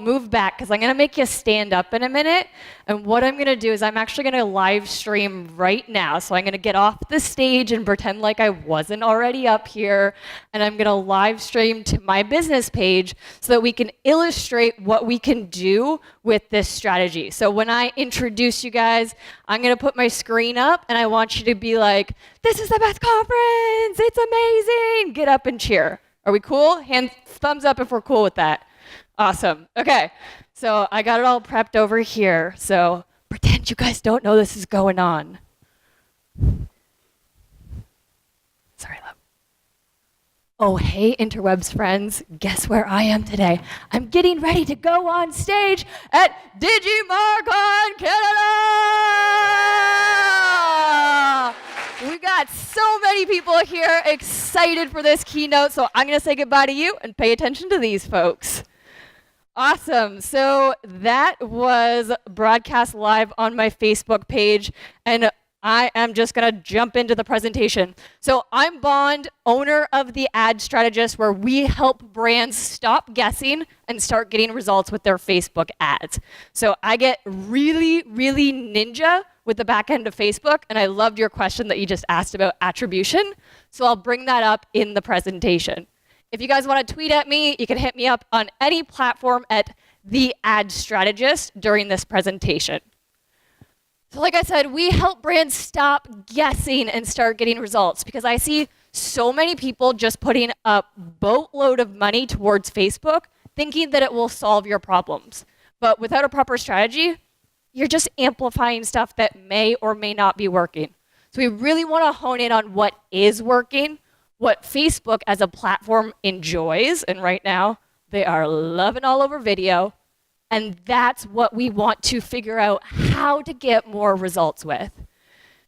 move back because I'm going to make you stand up in a minute. And what I'm going to do is I'm actually going to live stream right now. So I'm going to get off the stage and pretend like I wasn't already up here. And I'm going to live stream to my business page so that we can illustrate what we can do with this strategy. So when I introduce you guys, I'm going to put my screen up and I want you to be like, this is the best conference. It's amazing. Get up and cheer. Are we cool? Thumbs up if we're cool with that. Awesome. Okay, so I got it all prepped over here. So pretend you guys don't know this is going on. Sorry, love. Oh, hey, interwebs friends. Guess where I am today? I'm getting ready to go on stage at DigiMarcon Canada! We got so many people here excited for this keynote, so I'm going to say goodbye to you and pay attention to these folks. Awesome. So that was broadcast live on my Facebook page, and I am just going to jump into the presentation. So I'm Bond, owner of the Ad Strategist, where we help brands stop guessing and start getting results with their Facebook ads. So I get really, really ninja with the back end of Facebook, and I loved your question that you just asked about attribution. So I'll bring that up in the presentation. If you guys want to tweet at me, you can hit me up on any platform at the Ad Strategist during this presentation. So like I said, we help brands stop guessing and start getting results because I see so many people just putting a boatload of money towards Facebook thinking that it will solve your problems. But without a proper strategy, you're just amplifying stuff that may or may not be working. So we really want to hone in on what is working, what Facebook as a platform enjoys, and right now they are loving all over video, and that's what we want to figure out how to get more results with.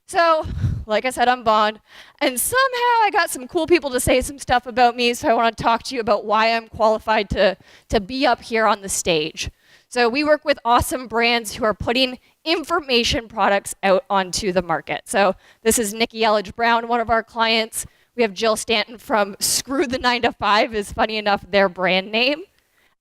So, like I said, I'm Bond, and somehow I got some cool people to say some stuff about me, so I want to talk to you about why I'm qualified to be up here on the stage. So we work with awesome brands who are putting information products out onto the market. So this is Nikki Elledge-Brown, one of our clients. We have Jill Stanton from Screw the 9 to 5 is funny enough their brand name.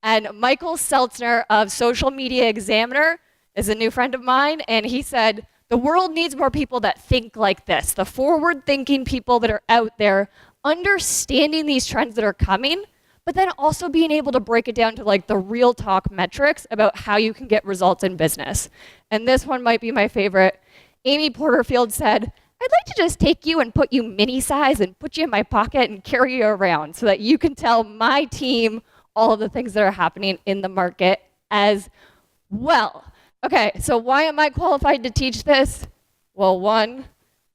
And Michael Seltzner of Social Media Examiner is a new friend of mine, and he said, the world needs more people that think like this, the forward-thinking people that are out there understanding these trends that are coming, but then also being able to break it down to like the real talk metrics about how you can get results in business. And this one might be my favorite. Amy Porterfield said, I'd like to just take you and put you mini size and put you in my pocket and carry you around so that you can tell my team all of the things that are happening in the market as well. Okay, so why am I qualified to teach this? Well, one,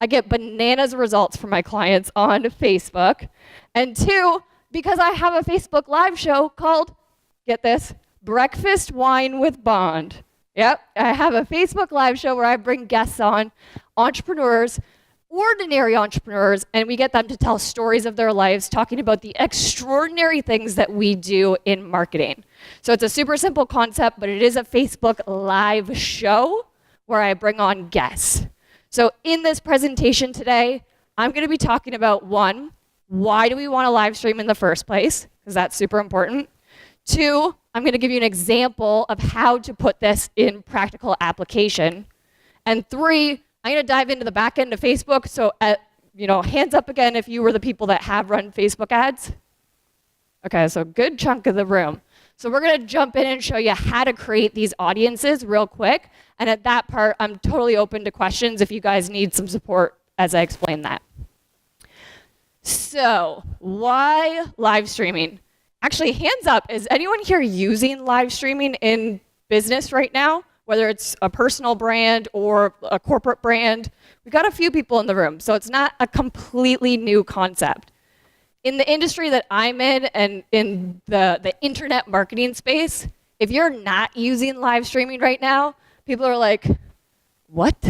I get bananas results from my clients on Facebook. And two, because I have a Facebook live show called, get this, Breakfast Wine with Bond. Yep, I have a Facebook live show where I bring guests on, entrepreneurs, ordinary entrepreneurs, and we get them to tell stories of their lives, talking about the extraordinary things that we do in marketing. So it's a super simple concept, but it is a Facebook live show where I bring on guests. So in this presentation today, I'm going to be talking about one, why do we want to live stream in the first place? Because that's super important. Two, I'm going to give you an example of how to put this in practical application. And three, I'm going to dive into the back end of Facebook. So, hands up again if you were the people that have run Facebook ads. Okay, so good chunk of the room. So we're going to jump in and show you how to create these audiences real quick. And at that part, I'm totally open to questions if you guys need some support as I explain that. So, why live streaming? Actually, hands up, is anyone here using live streaming in business right now? Whether it's a personal brand or a corporate brand. We've got a few people in the room, so it's not a completely new concept. In the industry that I'm in and in the internet marketing space, if you're not using live streaming right now, people are like, what?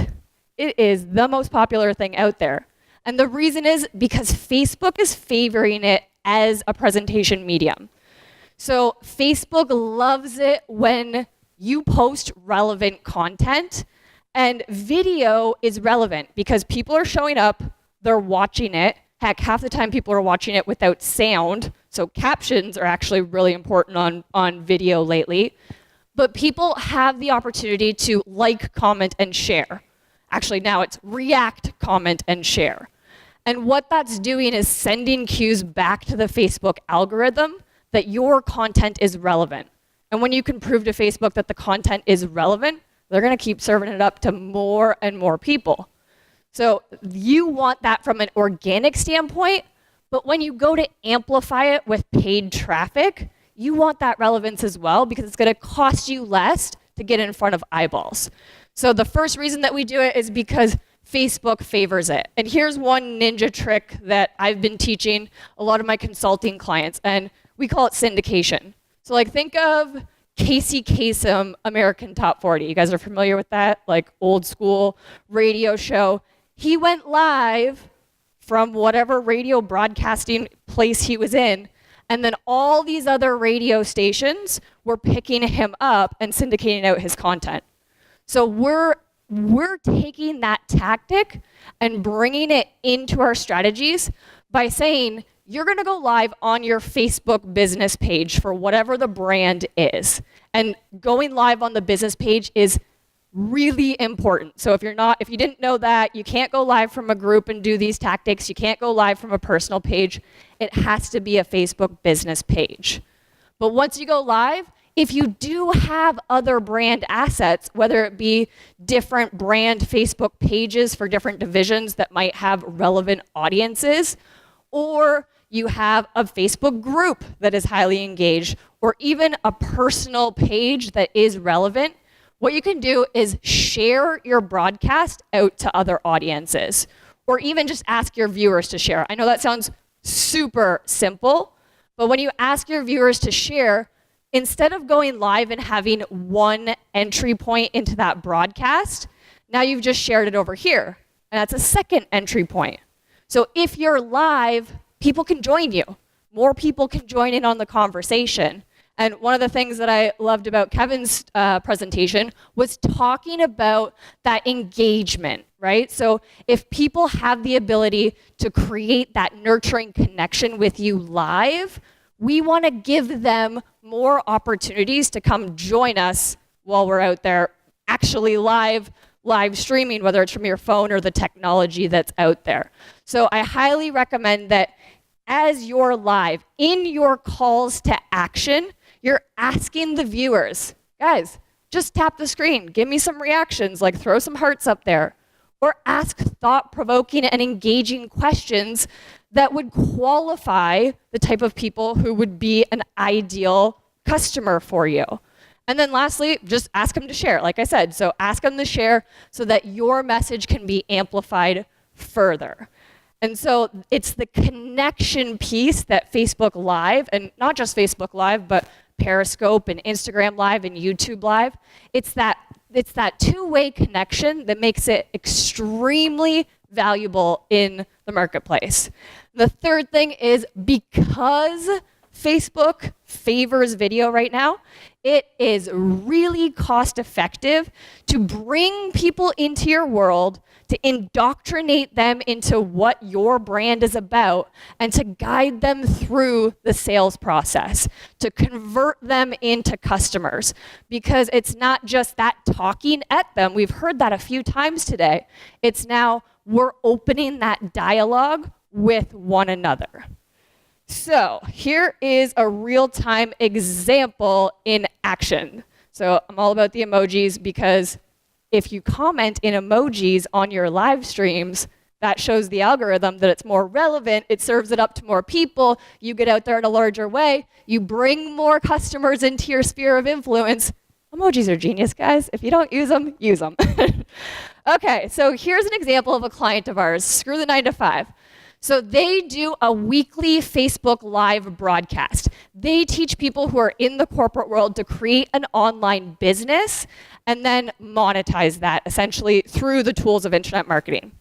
It is the most popular thing out there. And the reason is because Facebook is favoring it as a presentation medium. So Facebook loves it when you post relevant content, and video is relevant because people are showing up, they're watching it, Heck, half the time people are watching it without sound, so captions are actually really important on video lately. But people have the opportunity to like, comment, and share. Actually, now it's react, comment, and share. And what that's doing is sending cues back to the Facebook algorithm that your content is relevant. And when you can prove to Facebook that the content is relevant, they're going to keep serving it up to more and more people. So you want that from an organic standpoint, but when you go to amplify it with paid traffic, you want that relevance as well because it's going to cost you less to get in front of eyeballs. So the first reason that we do it is because Facebook favors it. And here's one ninja trick that I've been teaching a lot of my consulting clients, and we call it syndication. So like think of Casey Kasem, American Top 40. You guys are familiar with that? Like old school radio show. He went live from whatever radio broadcasting place he was in, and then all these other radio stations were picking him up and syndicating out his content. So we're taking that tactic and bringing it into our strategies by saying, you're going to go live on your Facebook business page for whatever the brand is. And going live on the business page is really important. So if you didn't know that, you can't go live from a group and do these tactics. You can't go live from a personal page. It has to be a Facebook business page. But once you go live, if you do have other brand assets, whether it be different brand Facebook pages for different divisions that might have relevant audiences, or you have a Facebook group that is highly engaged, or even a personal page that is relevant, what you can do is share your broadcast out to other audiences, or even just ask your viewers to share. I know that sounds super simple, but when you ask your viewers to share, instead of going live and having one entry point into that broadcast, now you've just shared it over here, and that's a second entry point. So if you're live, people can join you. More people can join in on the conversation. And one of the things that I loved about Kevin's presentation was talking about that engagement, right? So if people have the ability to create that nurturing connection with you live, we want to give them more opportunities to come join us while we're out there actually live streaming, whether it's from your phone or the technology that's out there. So I highly recommend that as you're live, in your calls to action, you're asking the viewers, guys, just tap the screen, give me some reactions, like throw some hearts up there, or ask thought-provoking and engaging questions that would qualify the type of people who would be an ideal customer for you. And then lastly, just ask them to share, like I said. So ask them to share so that your message can be amplified further. And so it's the connection piece that Facebook Live, and not just Facebook Live, but Periscope and Instagram Live and YouTube Live, it's that two-way connection that makes it extremely valuable in the marketplace. The third thing is because Facebook favors video right now, it is really cost effective to bring people into your world, to indoctrinate them into what your brand is about, and to guide them through the sales process, to convert them into customers. Because it's not just that talking at them, we've heard that a few times today. It's now we're opening that dialogue with one another. So here is a real-time example in action. So I'm all about the emojis because if you comment in emojis on your live streams, that shows the algorithm that it's more relevant, it serves it up to more people, you get out there in a larger way, you bring more customers into your sphere of influence. Emojis are genius, guys. If you don't use them, use them. Okay, so here's an example of a client of ours, Screw the 9 to 5. So they do a weekly Facebook Live broadcast. They teach people who are in the corporate world to create an online business and then monetize that essentially through the tools of internet marketing.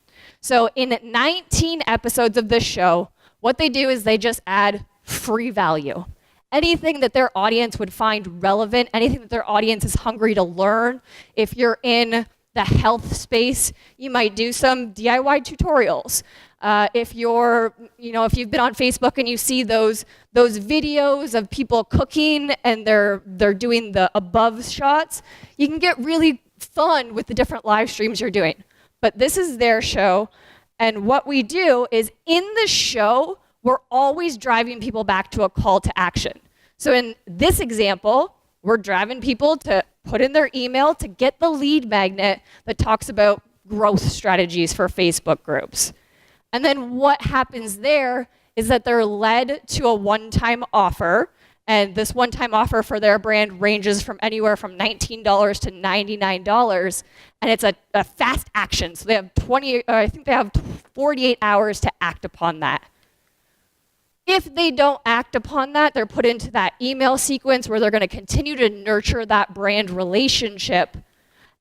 So in 19 episodes of this show, what they do is they just add free value. Anything that their audience would find relevant, anything that their audience is hungry to learn. If you're in the health space, you might do some DIY tutorials. If you've been on Facebook and you see those videos of people cooking and they're doing the above shots, you can get really fun with the different live streams you're doing. But this is their show, and what we do is in the show, we're always driving people back to a call to action. So in this example, we're driving people to put in their email to get the lead magnet that talks about growth strategies for Facebook groups. And then what happens there is that they're led to a one-time offer, and this one-time offer for their brand ranges from anywhere from $19 to $99, and it's a fast action. So they have 48 hours to act upon that. If they don't act upon that, they're put into that email sequence where they're going to continue to nurture that brand relationship.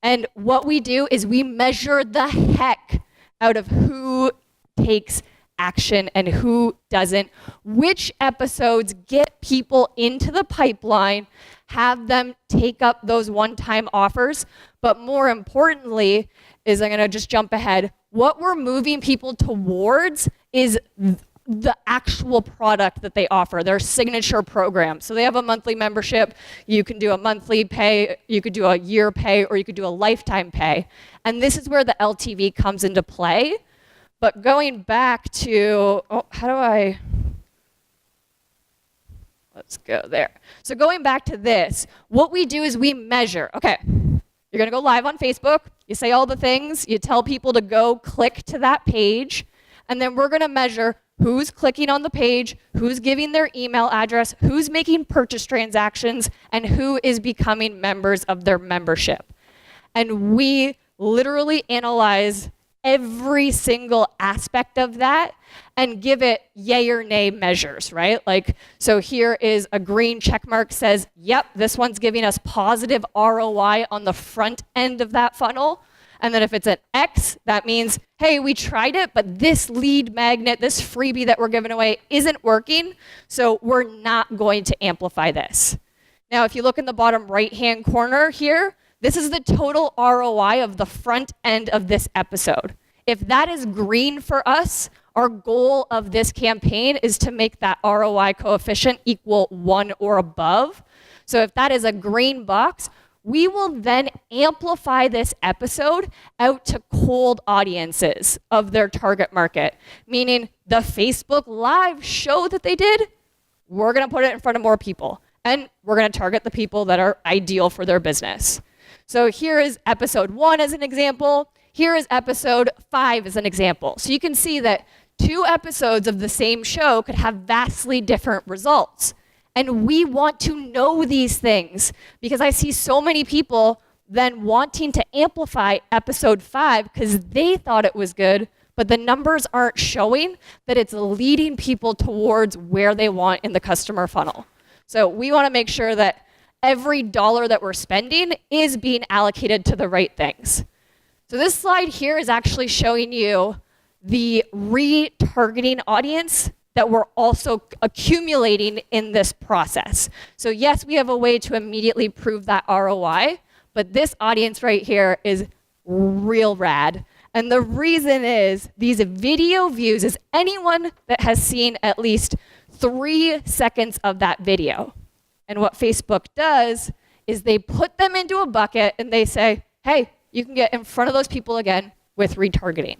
And what we do is we measure the heck out of who takes action and who doesn't, which episodes get people into the pipeline, have them take up those one-time offers, but more importantly is, I'm going to just jump ahead, what we're moving people towards is the actual product that they offer, their signature program. So they have a monthly membership, you can do a monthly pay, you could do a year pay, or you could do a lifetime pay. And this is where the LTV comes into play. But going back to, let's go there. So going back to this, what we do is we measure, okay, you're gonna go live on Facebook, you say all the things, you tell people to go click to that page, and then we're gonna measure who's clicking on the page, who's giving their email address, who's making purchase transactions, and who is becoming members of their membership. And we literally analyze every single aspect of that and give it yay or nay measures, right? Like, so here is a green check mark says, yep, this one's giving us positive ROI on the front end of that funnel. And then if it's an X, that means, hey, we tried it, but this lead magnet, this freebie that we're giving away isn't working, so we're not going to amplify this. Now, if you look in the bottom right-hand corner here, this is the total ROI of the front end of this episode. If that is green for us, our goal of this campaign is to make that ROI coefficient equal 1 or above. So if that is a green box, we will then amplify this episode out to cold audiences of their target market, meaning the Facebook Live show that they did, we're gonna put it in front of more people, and we're gonna target the people that are ideal for their business. So here is episode 1 as an example. Here is episode 5 as an example. So you can see that 2 episodes of the same show could have vastly different results. And we want to know these things because I see so many people then wanting to amplify episode 5 because they thought it was good, but the numbers aren't showing that it's leading people towards where they want in the customer funnel. So we want to make sure that every dollar that we're spending is being allocated to the right things. So this slide here is actually showing you the retargeting audience that we're also accumulating in this process. So yes, we have a way to immediately prove that ROI, but this audience right here is real rad. And the reason is these video views is anyone that has seen at least 3 seconds of that video. And what Facebook does is they put them into a bucket and they say, hey, you can get in front of those people again with retargeting.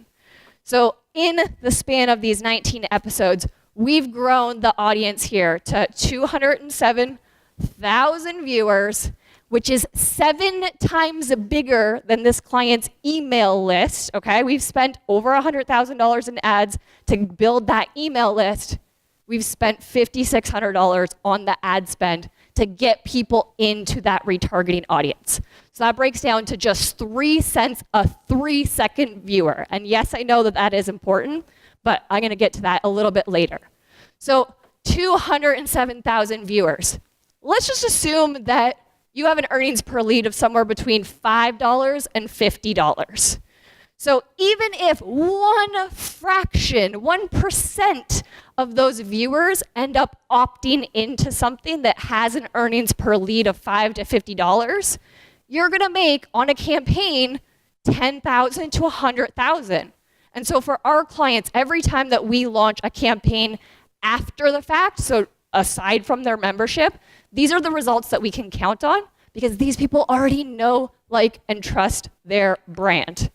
So in the span of these 19 episodes, we've grown the audience here to 207,000 viewers, which is 7 times bigger than this client's email list, okay? We've spent over $100,000 in ads to build that email list. We've spent $5,600 on the ad spend to get people into that retargeting audience. So that breaks down to just 3 cents a 3-second viewer. And yes, I know that that is important, but I'm gonna get to that a little bit later. So 207,000 viewers. Let's just assume that you have an earnings per lead of somewhere between $5 and $50. So even if 1% of those viewers end up opting into something that has an earnings per lead of $5 to $50, you're gonna make on a campaign $10,000 to $100,000. And so for our clients, every time that we launch a campaign after the fact, so aside from their membership, these are the results that we can count on because these people already know, like, and trust their brand.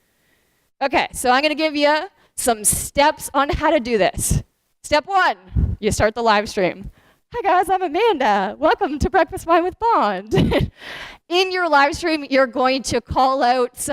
Okay, so I'm gonna give you some steps on how to do this. Step 1, you start the live stream. Hi guys, I'm Amanda. Welcome to Breakfast Wine with Bond. In your live stream, you're going to call out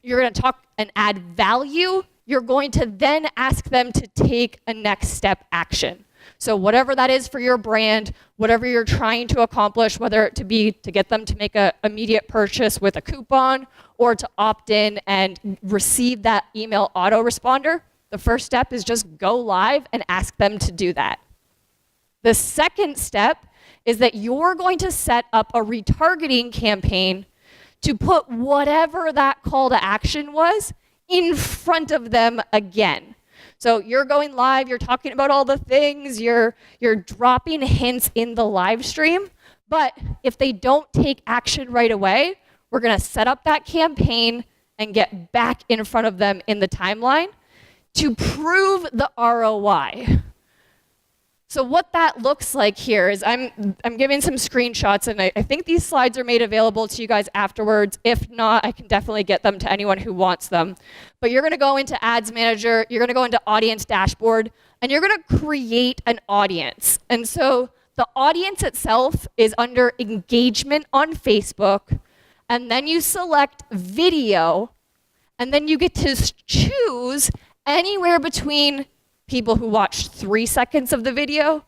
you're going to talk and add value. You're going to then ask them to take a next step action. So whatever that is for your brand, whatever you're trying to accomplish, whether it to be to get them to make an immediate purchase with a coupon or to opt in and receive that email autoresponder, the first step is just go live and ask them to do that. The second step is that you're going to set up a retargeting campaign to put whatever that call to action was in front of them again. So you're going live, you're talking about all the things, you're dropping hints in the live stream, but if they don't take action right away, we're gonna set up that campaign and get back in front of them in the timeline to prove the ROI. So what that looks like here is I'm giving some screenshots, and I think these slides are made available to you guys afterwards. If not, I can definitely get them to anyone who wants them. But you're gonna go into Ads Manager, you're gonna go into Audience Dashboard, and you're gonna create an audience. And so the audience itself is under Engagement on Facebook, and then you select Video, and then you get to choose anywhere between people who watched 3 seconds of the video,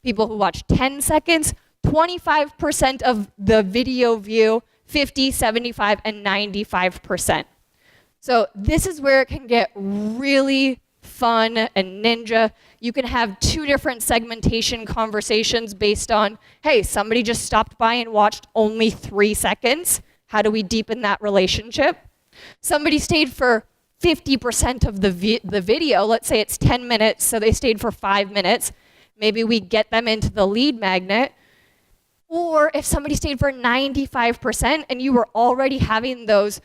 people who watched 10 seconds, 25% of the video view, 50, 75, and 95%. So this is where it can get really fun and ninja. You can have 2 different segmentation conversations based on, hey, somebody just stopped by and watched only 3 seconds. How do we deepen that relationship? Somebody stayed for 50% of the video, let's say it's 10 minutes, so they stayed for 5 minutes. Maybe we get them into the lead magnet. Or if somebody stayed for 95% and you were already having those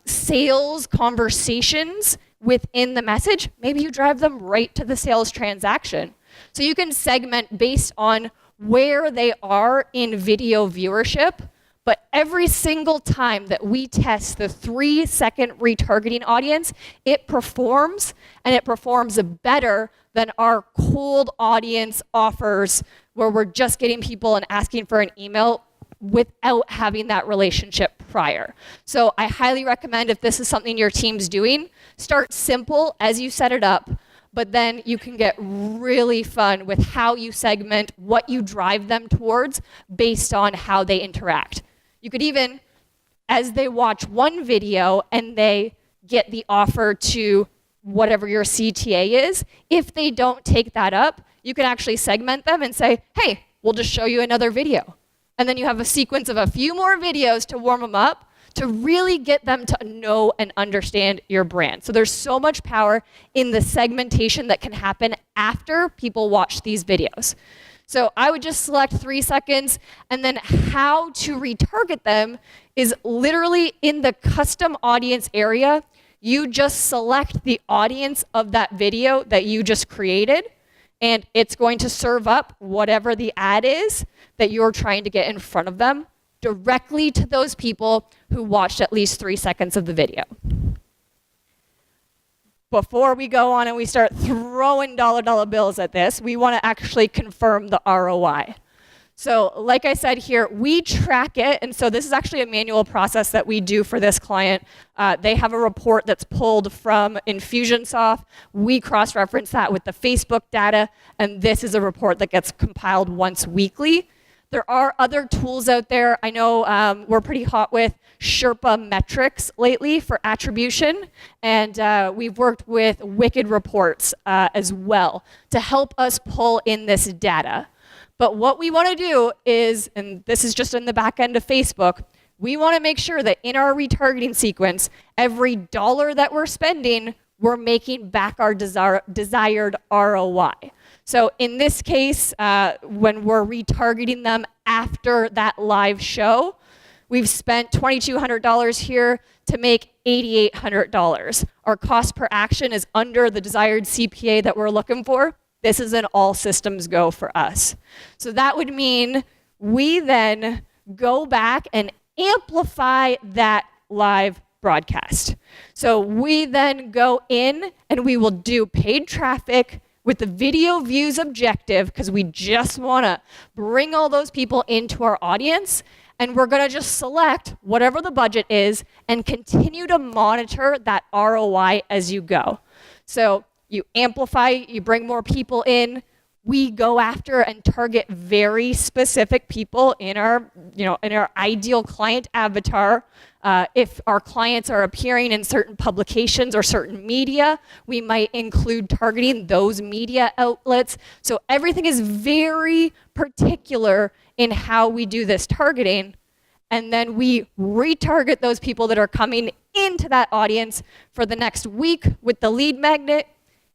sales conversations within the message, maybe you drive them right to the sales transaction. So you can segment based on where they are in video viewership. But every single time that we test the 3-second retargeting audience, it performs, and it performs better than our cold audience offers where we're just getting people and asking for an email without having that relationship prior. So I highly recommend, if this is something your team's doing, start simple as you set it up, but then you can get really fun with how you segment, what you drive them towards based on how they interact. You could even, as they watch one video and they get the offer to whatever your CTA is, if they don't take that up, you can actually segment them and say, hey, we'll just show you another video. And then you have a sequence of a few more videos to warm them up to really get them to know and understand your brand. So there's so much power in the segmentation that can happen after people watch these videos. So I would just select 3 seconds, and then how to retarget them is literally in the custom audience area. You just select the audience of that video that you just created, and it's going to serve up whatever the ad is that you're trying to get in front of them directly to those people who watched at least 3 seconds of the video. Before we go on and we start throwing dollar bills at this, we want to actually confirm the ROI. So like I said here, we track it, and so this is actually a manual process that we do for this client. They have a report that's pulled from Infusionsoft. We cross-reference that with the Facebook data, and this is a report that gets compiled once weekly. There are other tools out there. I know we're pretty hot with Sherpa metrics lately for attribution, and we've worked with Wicked Reports as well to help us pull in this data. But what we want to do is, and this is just in the back end of Facebook, we want to make sure that in our retargeting sequence, every dollar that we're spending, we're making back our desired ROI. So in this case, when we're retargeting them after that live show, We've spent $2,200 here to make $8,800. Our cost per action is under the desired CPA that we're looking for. This is an all systems go for us. So that would mean we then go back and amplify that live broadcast. So we then go in and we will do paid traffic with the video views objective, because we just want to bring all those people into our audience, and we're going to just select whatever the budget is and continue to monitor that ROI as you go. So you amplify, you bring more people in. We go after and target very specific people in our, in our ideal client avatar. If our clients are appearing in certain publications or certain media, we might include targeting those media outlets. So everything is very particular in how we do this targeting. And then we retarget those people that are coming into that audience for the next week with the lead magnet.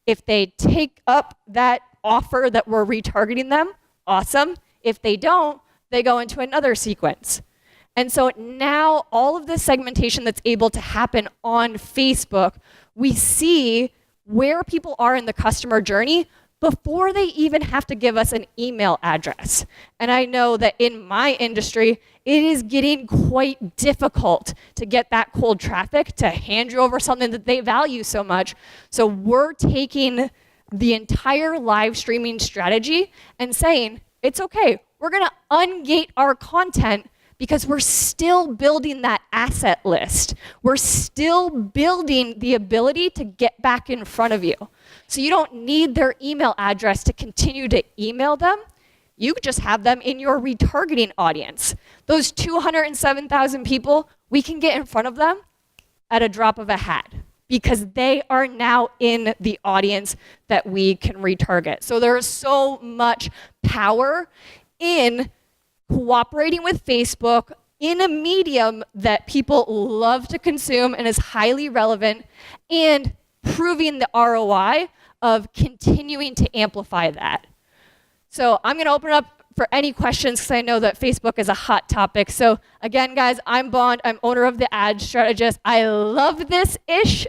If they take up that offer that we're retargeting them, awesome. If they don't, they go into another sequence. And so now all of this segmentation that's able to happen on Facebook, we see where people are in the customer journey before they even have to give us an email address. And I know that in my industry, it is getting quite difficult to get that cold traffic to hand you over something that they value so much. So we're taking the entire live streaming strategy and saying, it's okay, we're gonna ungate our content because we're still building that asset list. We're still building the ability to get back in front of you. So you don't need their email address to continue to email them. You just have them in your retargeting audience. Those 207,000 people, we can get in front of them at a drop of a hat, because they are now in the audience that we can retarget. So there is so much power in cooperating with Facebook in a medium that people love to consume and is highly relevant, and proving the ROI of continuing to amplify that. So I'm gonna open it up for any questions, because I know that Facebook is a hot topic. So again, guys, I'm Bond. I'm owner of the Ad Strategist. I love this ish.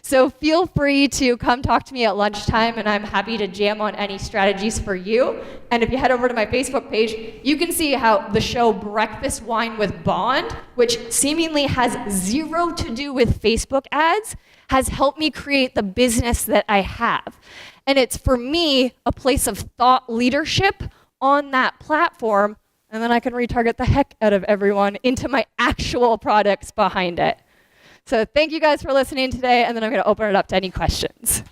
So feel free to come talk to me at lunchtime, and I'm happy to jam on any strategies for you. And if you head over to my Facebook page, you can see how the show Breakfast Wine with Bond, which seemingly has zero to do with Facebook ads, has helped me create the business that I have. And it's, for me, a place of thought leadership on that platform, and then I can retarget the heck out of everyone into my actual products behind it. So thank you guys for listening today, and then I'm going to open it up to any questions.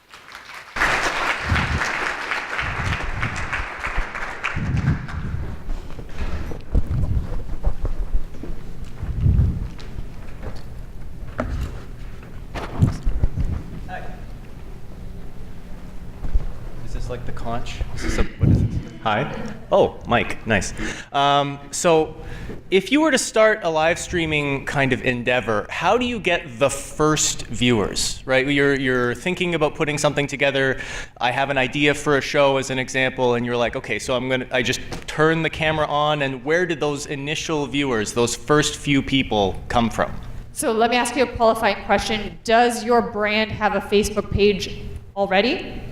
Is this like the conch? What is this? Hi. Oh, Mike, nice. So if you were to start a live streaming kind of endeavor, how do you get the first viewers, right? You're thinking about putting something together. I have an idea for a show as an example, and you're like, okay, so I just turn the camera on, and where did those initial viewers, those first few people come from? So let me ask you a qualifying question. Does your brand have a Facebook page already?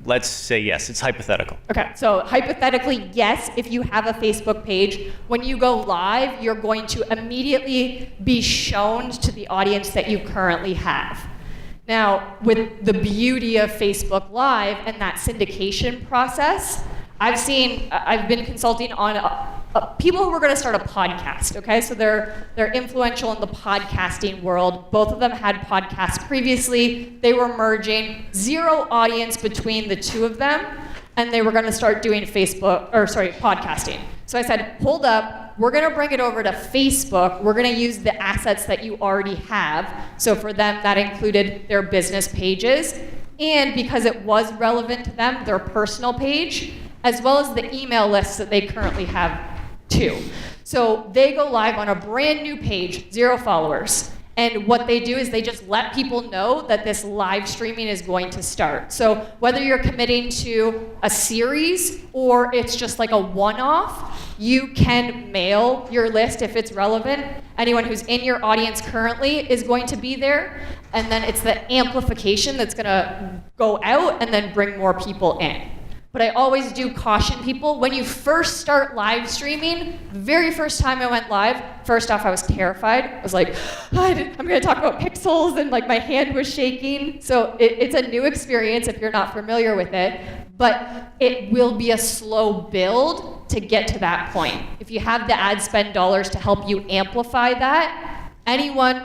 Let's say yes. It's hypothetical. Okay, so hypothetically, yes, if you have a Facebook page, when you go live, you're going to immediately be shown to the audience that you currently have. Now, with the beauty of Facebook Live and that syndication process, I've been consulting on people who are going to start a podcast, okay? So they're influential in the podcasting world. Both of them had podcasts previously. They were merging, zero audience between the two of them, and they were going to start doing podcasting. So I said, hold up, we're going to bring it over to Facebook. We're going to use the assets that you already have. So for them, that included their business pages, and because it was relevant to them, their personal page, as well as the email lists that they currently have too. So they go live on a brand new page, 0 followers. And what they do is they just let people know that this live streaming is going to start. So whether you're committing to a series or it's just like a one-off, you can mail your list if it's relevant. Anyone who's in your audience currently is going to be there. And then it's the amplification that's gonna go out and then bring more people in. But I always do caution people, when you first start live streaming, the very first time I went live, first off, I was terrified. I was like, I'm gonna talk about pixels, and like my hand was shaking. So it's a new experience if you're not familiar with it, but it will be a slow build to get to that point. If you have the ad spend dollars to help you amplify that, anyone,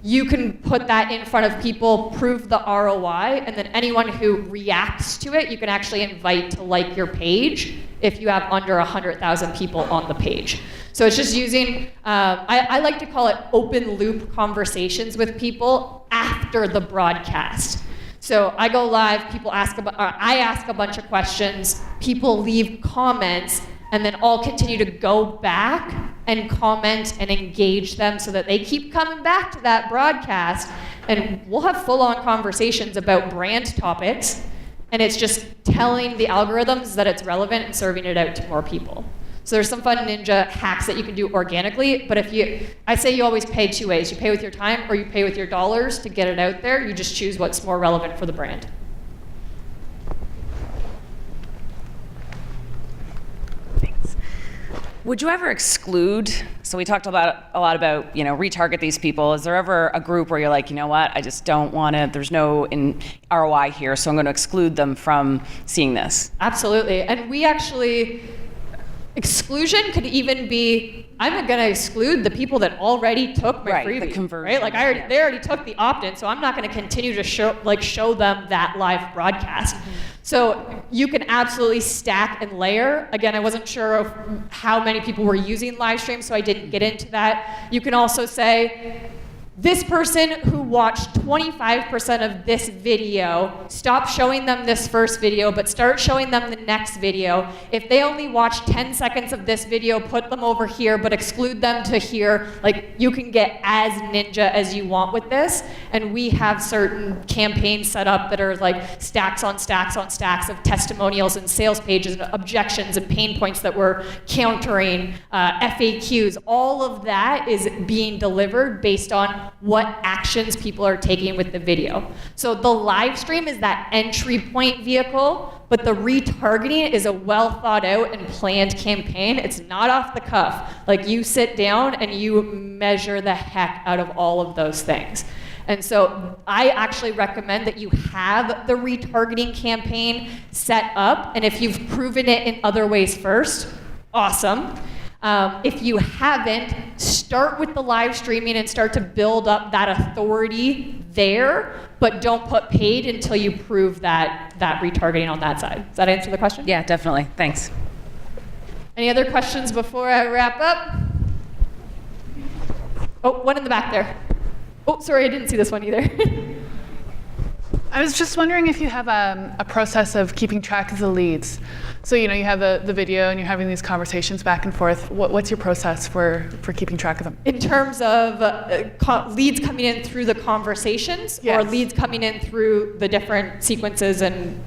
you can put that in front of people, prove the ROI, and then anyone who reacts to it, you can actually invite to like your page if you have under 100,000 people on the page. So it's just using, I like to call it open loop conversations with people after the broadcast. So I go live, I ask a bunch of questions, people leave comments, and then I'll continue to go back and comment and engage them so that they keep coming back to that broadcast. And we'll have full-on conversations about brand topics, and it's just telling the algorithms that it's relevant and serving it out to more people. So there's some fun ninja hacks that you can do organically, but I say you always pay two ways. You pay with your time or you pay with your dollars to get it out there. You just choose what's more relevant for the brand. Would you ever exclude, so we talked a lot about, retarget these people. Is there ever a group where you're like, you know what, I just don't want to, there's no ROI here, so I'm going to exclude them from seeing this? Absolutely. And we actually, exclusion could even be, I'm going to exclude the people that already took my freebie. The conversion. Right? They already took the opt-in, so I'm not going to continue to show them that live broadcast. Mm-hmm. So you can absolutely stack and layer. Again, I wasn't sure of how many people were using live stream, so I didn't get into that. You can also say, this person who watched 25% of this video, stop showing them this first video, but start showing them the next video. If they only watch 10 seconds of this video, put them over here, but exclude them to here. You can get as ninja as you want with this. And we have certain campaigns set up that are stacks on stacks on stacks of testimonials and sales pages and objections and pain points that we're countering, FAQs. All of that is being delivered based on what actions people are taking with the video. So the live stream is that entry point vehicle, but the retargeting is a well thought out and planned campaign. It's not off the cuff. You sit down and you measure the heck out of all of those things. And so I actually recommend that you have the retargeting campaign set up, and if you've proven it in other ways first, awesome. If you haven't, start with the live streaming and start to build up that authority there, but don't put paid until you prove that retargeting on that side. Does that answer the question? Yeah, definitely. Thanks. Any other questions before I wrap up? Oh, one in the back there. Oh, sorry, I didn't see this one either. I was just wondering if you have a process of keeping track of the leads. So you have the video and you're having these conversations back and forth. What's your process for keeping track of them? In terms of leads coming in through the conversations, yes, or leads coming in through the different sequences and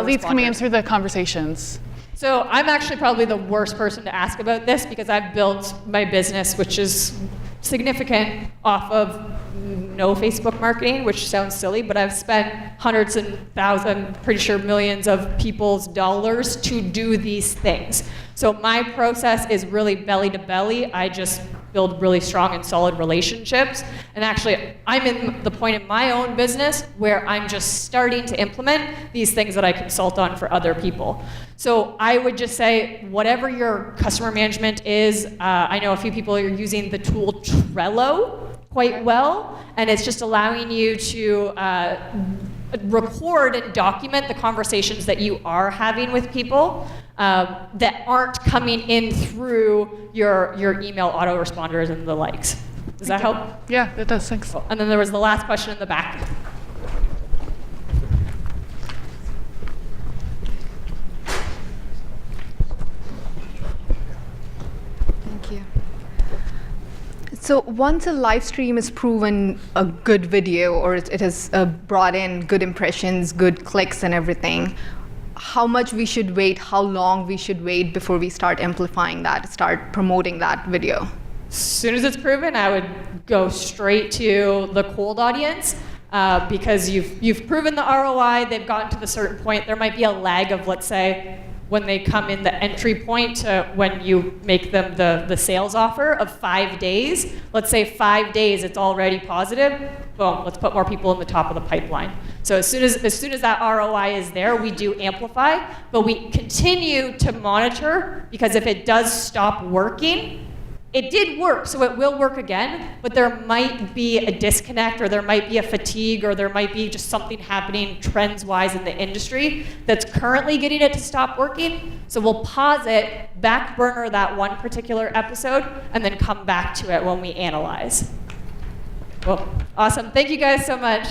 leads coming in through the conversations. So I'm actually probably the worst person to ask about this because I've built my business, which is significant, off of no Facebook marketing, which sounds silly, but I've spent hundreds and thousands, pretty sure millions of people's dollars to do these things. So my process is really belly to belly. I just build really strong and solid relationships. And actually, I'm in the point in my own business where I'm just starting to implement these things that I consult on for other people. So I would just say, whatever your customer management is, I know a few people are using the tool Trello quite well, and it's just allowing you to record and document the conversations that you are having with people that aren't coming in through your email autoresponders and the likes. Does that help? Yeah, it does. Thanks. And then there was the last question in the back. Thank you. So once a live stream is proven a good video, or it has brought in good impressions, good clicks and everything, how much we should wait, how long we should wait before we start amplifying that, start promoting that video? As soon as it's proven, I would go straight to the cold audience, because you've proven the ROI, they've gotten to the certain point. There might be a lag of, let's say, when they come in the entry point to when you make them the sales offer of 5 days. Let's say 5 days, it's already positive. Boom, let's put more people in the top of the pipeline. So as soon as that ROI is there, we do amplify, but we continue to monitor, because if it does stop working, it did work, so it will work again, but there might be a disconnect, or there might be a fatigue, or there might be just something happening trends-wise in the industry that's currently getting it to stop working. So we'll pause it, back burner that one particular episode, and then come back to it when we analyze. Well, awesome. Thank you guys so much.